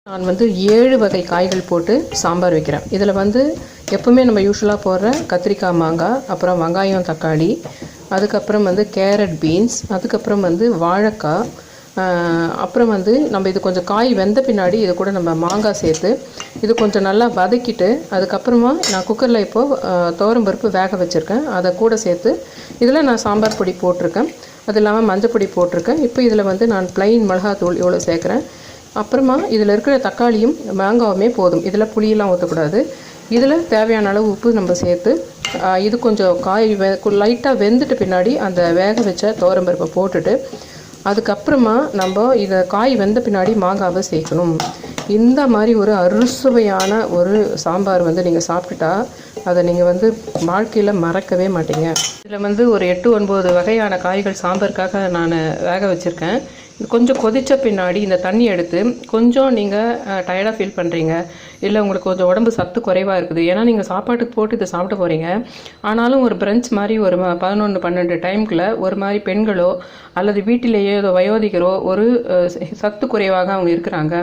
நான் வந்து 7 வகை காய்கள் போட்டு சாம்பார் வைக்கிறேன். இதில் வந்து எப்பவுமே நம்ம யூஸ்வலாக போடுற கத்திரிக்காய், மாங்காய், அப்புறம் வெங்காயம், தக்காளி, அதுக்கப்புறம் வந்து கேரட், பீன்ஸ், அதுக்கப்புறம் வந்து வாழைக்காய், அப்புறம் வந்து நம்ம இது கொஞ்சம் காய் வெந்த பின்னாடி இது கூட நம்ம மாங்காய் சேர்த்து இது கொஞ்சம் நல்லா வதக்கிட்டு அதுக்கப்புறமா நான் குக்கரில் இப்போது துவரம் பருப்பு வேக வச்சுருக்கேன். அதை கூட சேர்த்து இதில் நான் சாம்பார் பொடி போட்டிருக்கேன். அது இல்லாமல் மஞ்சள் பொடி போட்டிருக்கேன். இப்போ இதில் வந்து நான் ப்ளைன் மிளகாத்தூள் இவ்வளோ சேர்க்குறேன். அப்புறமா இதில் இருக்கிற தக்காளியும் மாங்காவுமே போதும். இதில் புளியெல்லாம் ஊற்றக்கூடாது. இதில் தேவையான அளவு உப்பு நம்ம சேர்த்து இது கொஞ்சம் காய் லைட்டாக வெந்துட்டு பின்னாடி அந்த வேக வச்ச துவரம்பருப்பை போட்டுட்டு அதுக்கப்புறமா நம்ம இதை காய் வெந்த பின்னாடி மாங்காவை சேர்க்கணும். இந்த மாதிரி ஒரு அறுசுவையான ஒரு சாம்பார் வந்து நீங்கள் சாப்பிட்டுட்டா அதை நீங்கள் வந்து வாழ்க்கையில் மறக்கவே மாட்டீங்க. இதில் வந்து ஒரு 8-9 வகையான காய்கள் சாம்பாருக்காக நான் வேக வச்சுருக்கேன். கொஞ்சம் கொதித்த பின்னாடி இந்த தண்ணி எடுத்து கொஞ்சம் நீங்கள் டயர்டாக ஃபீல் பண்ணுறீங்க, இல்லை உங்களுக்கு கொஞ்சம் உடம்பு சத்து குறைவாக இருக்குது, ஏன்னா நீங்கள் சாப்பாட்டுக்கு போட்டு இதை சாப்பிட போகிறீங்க. ஆனாலும் ஒரு பிரஞ்ச் மாதிரி ஒரு 11-12 டைமுக்குள்ளே ஒரு மாதிரி பெண்களோ அல்லது வீட்டிலேயே வயோதிகரோ ஒரு சத்து குறைவாக அவங்க இருக்கிறாங்க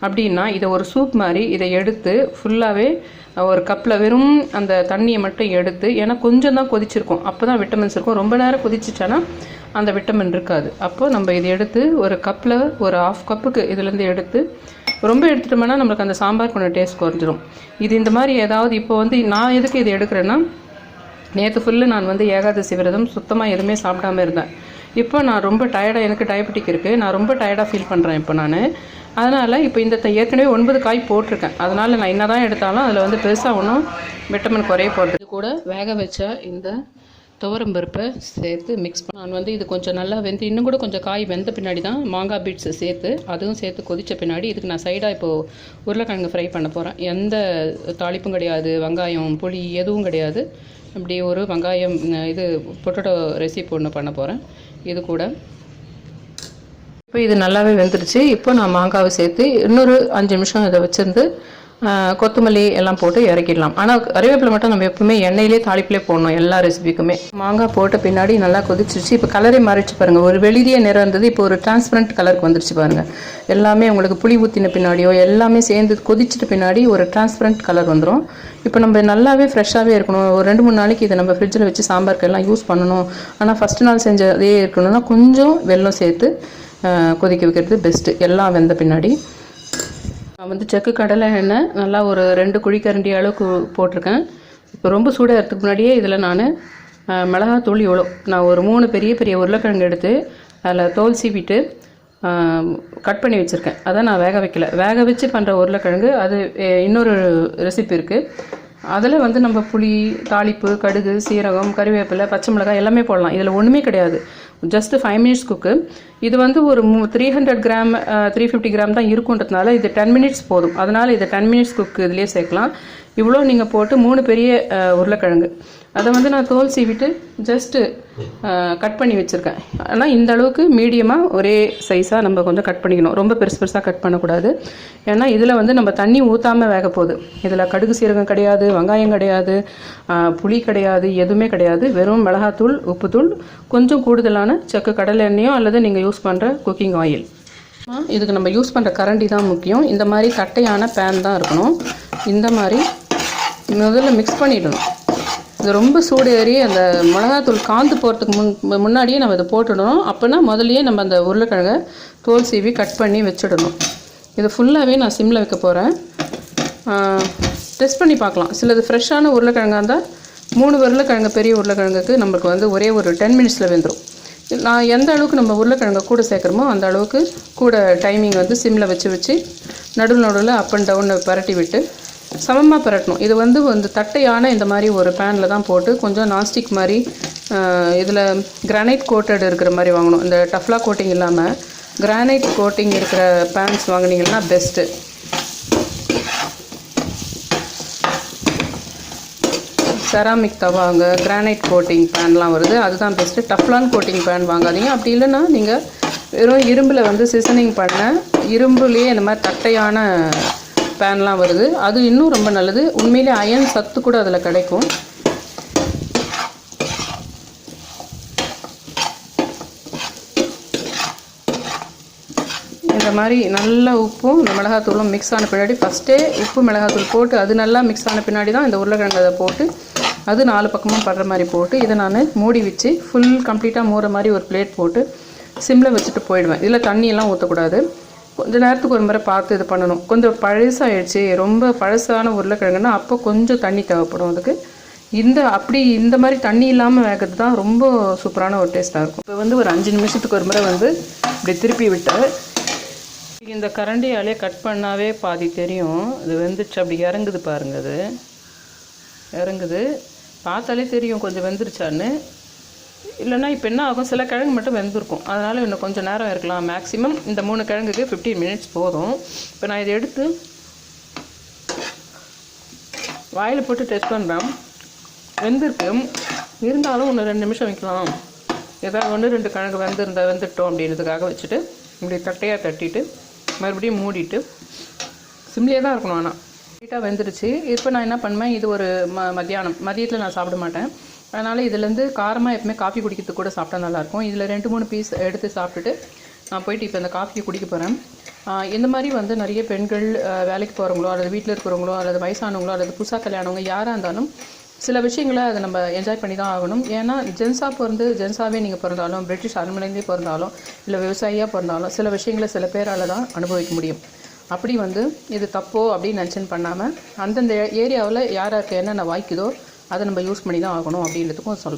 அப்படின்னா இதை ஒரு சூப் மாதிரி இதை எடுத்து ஃபுல்லாகவே ஒரு கப்பில் வெறும் அந்த தண்ணியை மட்டும் எடுத்து, ஏன்னா கொஞ்சம் தான் கொதிச்சிருக்கும், அப்போ தான் விட்டமின்ஸ் இருக்கும். ரொம்ப நேரம் கொதிச்சிச்சானா அந்த விட்டமின் இருக்காது. அப்போது நம்ம இதை எடுத்து ஒரு கப்பில் ஒரு 1/2 கப்புக்கு இதுலேருந்து எடுத்து ரொம்ப எடுத்துட்டோம்னா நம்மளுக்கு அந்த சாம்பார் கொஞ்சம் டேஸ்ட் குறைஞ்சிரும். இது இந்த மாதிரி ஏதாவது இப்போ வந்து நான் எதுக்கு இதை எடுக்கிறேன்னா, நேற்று ஃபுல்லு நான் வந்து ஏகாதசி விரதம் சுத்தமாக எதுவுமே சாப்பிடாமல் இருந்தேன். இப்போ நான் ரொம்ப டயர்டாக, எனக்கு டயபெட்டிக் இருக்குது, நான் ரொம்ப டயர்டாக ஃபீல் பண்ணுறேன் இப்போ நான். அதனால் இப்போ இந்த ஏற்கனவே 9 காய் போட்டிருக்கேன். அதனால் நான் என்ன தான் எடுத்தாலும் அதில் வந்து பெருசாக ஒன்றும் விட்டமின் குறைய போடுறது. இது கூட வேக வச்ச இந்த துவரம் பருப்பை சேர்த்து மிக்ஸ் பண்ண நான் வந்து இது கொஞ்சம் நல்லா வெந்து இன்னும் கூட கொஞ்சம் காய் வெந்த பின்னாடி தான் மாங்காய் பீட்ஸை சேர்த்து அதுவும் சேர்த்து கொதித்த பின்னாடி இதுக்கு நான் சைடாக இப்போது உருளைக்கிழங்கு ஃப்ரை பண்ண போகிறேன். எந்த தாளிப்பும் கிடையாது, வெங்காயம் புளி எதுவும் கிடையாது. அப்படி ஒரு வெங்காயம் இது பொட்டேட்டோ ரெசிபி ஒன்று பண்ண போகிறேன். இது கூட இப்போ இது நல்லாவே வெந்துருச்சு. இப்போ நான் மாங்காவை சேர்த்து இன்னொரு 5 நிமிஷம் இதை வச்சுருந்து கொத்தமல்லி எல்லாம் போட்டு இறக்கிடலாம். ஆனால் கறிவேப்பிலை மட்டும் நம்ம எப்பவுமே எண்ணெயிலே தாளிப்பிலே போடணும் எல்லா ரெசிபிக்குமே. மாங்காய் போட்ட பின்னாடி நல்லா கொதிச்சிருச்சு. இப்போ கலரே மாறிச்சு பாருங்கள். ஒரு வெளிரிய நிறம் இருந்தது, இப்போ ஒரு டிரான்ஸ்பரண்ட் கலருக்கு வந்துருச்சு பாருங்கள். எல்லாமே உங்களுக்கு புளி ஊற்றின பின்னாடியோ எல்லாமே சேர்ந்து கொதிச்சிட்டு பின்னாடி ஒரு டிரான்ஸ்பரண்ட் கலர் வந்துடும். இப்போ நம்ம நல்லாவே ஃப்ரெஷ்ஷாகவே இருக்கணும். ஒரு 2-3 நாளைக்கு இதை நம்ம ஃப்ரிட்ஜில் வச்சு சாம்பாருக்கு எல்லாம் யூஸ் பண்ணணும். ஆனால் ஃபஸ்ட்டு நாள் செஞ்சதே இருக்கணும்னா கொஞ்சம் வெல்லம் சேர்த்து கொதிக்க வைக்கிறது பெஸ்ட்டு. எல்லாம் வெந்த பின்னாடி நான் வந்து செக்கு கடலை எண்ணெய் நல்லா ஒரு 2 குழிக்கரண்டி அளவுக்கு போட்டிருக்கேன். இப்போ ரொம்ப சூடாக இருக்கிறதுக்கு முன்னாடியே இதில் நான் மிளகாத்தூள் இவ்வளோ நான் ஒரு 3 பெரிய உருளைக்கிழங்கு எடுத்து அதில் தோல் சீவிட்டு கட் பண்ணி வச்சுருக்கேன். அதை நான் வேக வைக்கல. வேக வச்சு பண்ணுற உருளைக்கிழங்கு அது இன்னொரு ரெசிபி இருக்குது. அதில் வந்து நம்ம புளி, தாளிப்பு, கடுகு, சீரகம், கறிவேப்பிலை, பச்சை மிளகாய் எல்லாமே போடலாம். இதில் ஒன்றுமே கிடையாது. ஜஸ்ட் 5 மினிட்ஸ் குக்கு. இது வந்து ஒரு 300 கிராம் 350 கிராம் தான் இருக்குன்றதுனால இது 10 மினிட்ஸ் போதும். அதனால் இதை 10 மினிட்ஸ் குக்கு இதுலேயே சேர்க்கலாம். இவ்வளோ நீங்கள் போட்டு 3 பெரிய உருளைக்கிழங்கு அதை வந்து நான் தோல் சீவிட்டு ஜஸ்ட்டு கட் பண்ணி வச்சுருக்கேன். ஆனால் இந்த அளவுக்கு மீடியமாக ஒரே சைஸாக நம்ம கொஞ்சம் கட் பண்ணிக்கணும். ரொம்ப பெருசாக கட் பண்ணக்கூடாது. ஏன்னா இதில் வந்து நம்ம தண்ணி ஊற்றாமல் வேக போகுது. இதில் கடுகு சீரகம் கிடையாது, வெங்காயம் கிடையாது, புளி கிடையாது, எதுவுமே கிடையாது. வெறும் மிளகாத்தூள், உப்புத்தூள், கொஞ்சம் கூடுதலான செக்கு கடலை எண்ணெயோ அல்லது நீங்கள் யூஸ் பண்ணுற குக்கிங் ஆயில். இதுக்கு நம்ம யூஸ் பண்ணுற கரண்டி தான் முக்கியம். இந்த மாதிரி தட்டையான பேன் தான் இருக்கணும். இந்த மாதிரி முதல்ல மிக்ஸ் பண்ணிடணும். இது ரொம்ப சூடு ஏறி அந்த மிளகாத்தூள் காந்து போகிறதுக்கு முன்னாடியே நம்ம இதை போட்டுடணும். அப்போனா முதல்லையே நம்ம அந்த உருளைக்கிழங்கை தோல் சீவி கட் பண்ணி வச்சுடணும். இது ஃபுல்லாகவே நான் சிம்மில் வைக்க போகிறேன். டெஸ்ட் பண்ணி பார்க்கலாம். சிலது ஃப்ரெஷ்ஷான உருளைக்கிழங்காக இருந்தால் 3 உருளைக்கிழங்கு பெரிய உருளைக்கிழங்குக்கு நம்மளுக்கு வந்து ஒரே ஒரு 10 மினிட்ஸில் வெந்துடும். நான் எந்த அளவுக்கு நம்ம உருளைக்கிழங்கை கூட சேர்க்குறோமோ அந்த அளவுக்கு கூட டைமிங் வந்து சிம்மில் வச்சு நடுவில் அப் அண்ட் டவுன் பரட்டி விட்டு சமமாக பரட்டணும். இது வந்து தட்டையான இந்த மாதிரி ஒரு பேனில் தான் போட்டு கொஞ்சம் நான்ஸ்டிக் மாதிரி இதில் கிரானைட் கோட்டட் இருக்கிற மாதிரி வாங்கணும். இந்த டஃப்லா கோட்டிங் இல்லாமல் கிரானைட் கோட்டிங் இருக்கிற பேன்ஸ் வாங்கினீங்கன்னா பெஸ்ட்டு. செராமிக் தவாங்க, கிரானைட் கோட்டிங் பேன்லாம் வருது, அதுதான் பெஸ்ட்டு. டஃப்லான் கோட்டிங் பேன் வாங்காதீங்க. அப்படி இல்லைன்னா நீங்கள் வெறும் இரும்பில் வந்து சீசனிங் பண்ண இரும்புலேயே இந்த மாதிரி தட்டையான பேன்லாம் வருது, அது இன்னும் ரொம்ப நல்லது. உண்மையிலே அயன் சத்து கூட அதில் கிடைக்கும். இந்த இந்த மாதிரி நல்லா உப்பும் இந்த மிளகாத்தூளும் மிக்ஸ் ஆன பின்னாடி ஃபஸ்ட்டே உப்பு மிளகாத்தூள் போட்டு அது நல்லா மிக்ஸ் ஆன பின்னாடி தான் இந்த உருளைக்கிழங்கு அதை போட்டு அது 4 பக்கமும் படுற மாதிரி போட்டு இதை நான் மூடி வச்சு ஃபுல் கம்ப்ளீட்டாக மூடுற மாதிரி ஒரு பிளேட் போட்டு சிம்மில் வச்சுட்டு போயிடுவேன். இதில் தண்ணியெல்லாம் ஊற்றக்கூடாது. கொஞ்சம் நேரத்துக்கு ஒரு முறை பார்த்து இது பண்ணணும். கொஞ்சம் பழசாகிடுச்சு, ரொம்ப பழசான உருளைக்கிழங்குன்னா அப்போ கொஞ்சம் தண்ணி தேவைப்படும் அதுக்கு. இந்த மாதிரி தண்ணி இல்லாமல் வேகிறது தான் ரொம்ப சூப்பரான ஒரு டேஸ்ட்டாக இருக்கும். இப்போ ஒரு 5 நிமிஷத்துக்கு ஒரு முறை இப்படி திருப்பி விட்டு இந்த கரண்டியாலே கட் பண்ணாவே பாதி தெரியும். இது வெந்துச்சு, அப்படி இறங்குது பாருங்கள். அது இறங்குது, பார்த்தாலே தெரியும் கொஞ்சம் வெந்துருச்சான்னு. இல்லைன்னா இப்போ என்ன ஆகும், சில கிழங்கு மட்டும் வெந்திருக்கும், அதனால் இன்னும் கொஞ்சம் நேரம் இருக்கலாம். மேக்ஸிமம் இந்த 3 கிழங்குக்கு 15 மினிட்ஸ் போதும். இப்போ நான் இதை எடுத்து வாயில் போட்டு டெஸ்ட் பண்ணுறேன். வெந்திருக்கு, இருந்தாலும் இன்னும் 2 நிமிஷம் வைக்கலாம். ஏதாவது 1-2 கிழங்கு வெந்துட்டோம் அப்படின்றதுக்காக வச்சுட்டு இப்படி தட்டையாக தட்டிட்டு மறுபடியும் மூடிட்டு சிம்லேயே தான் இருக்கணும். ஆனால் லைட்டாக வெந்துருச்சு. இப்போ நான் என்ன பண்ணுவேன், இது ஒரு மதியத்தில் நான் சாப்பிட மாட்டேன். அதனால் இதுலேருந்து காரமாக எப்பவுமே காஃபி குடிக்கிறதுக்கு கூட சாப்பிட்டா நல்லாயிருக்கும். இதில் 2-3 பீஸ் எடுத்து சாப்பிட்டுட்டு நான் போயிட்டு இப்போ இந்த காஃபியை குடிக்க போகிறேன். இந்த மாதிரி நிறைய பெண்கள் வேலைக்கு போகிறவங்களோ அல்லது வீட்டில் இருக்கிறவங்களோ அல்லது வயசானவங்களோ அல்லது புதுசாக கல்யாணவங்க யாராக இருந்தாலும் சில விஷயங்களை அதை நம்ம என்ஜாய் பண்ணி தான் ஆகணும். ஏன்னா ஜென்ஸாகவே நீங்கள் பிறந்தாலும், பிரிட்டிஷ் அரண்மனையிலே பிறந்தாலும், இல்லை விவசாயியாக பிறந்தாலும் சில விஷயங்களை சில பேரால் தான் அனுபவிக்க முடியும். அப்படி இது தப்போ அப்படின்னு மென்ஷன் பண்ணாமல் அந்தந்த ஏரியாவில் யாருக்கு என்னென்ன வாய்க்குதோ அதை நம்ம யூஸ் பண்ணி தான் ஆகணும் அப்படின்றதுக்கும் சொல்கிறேன்.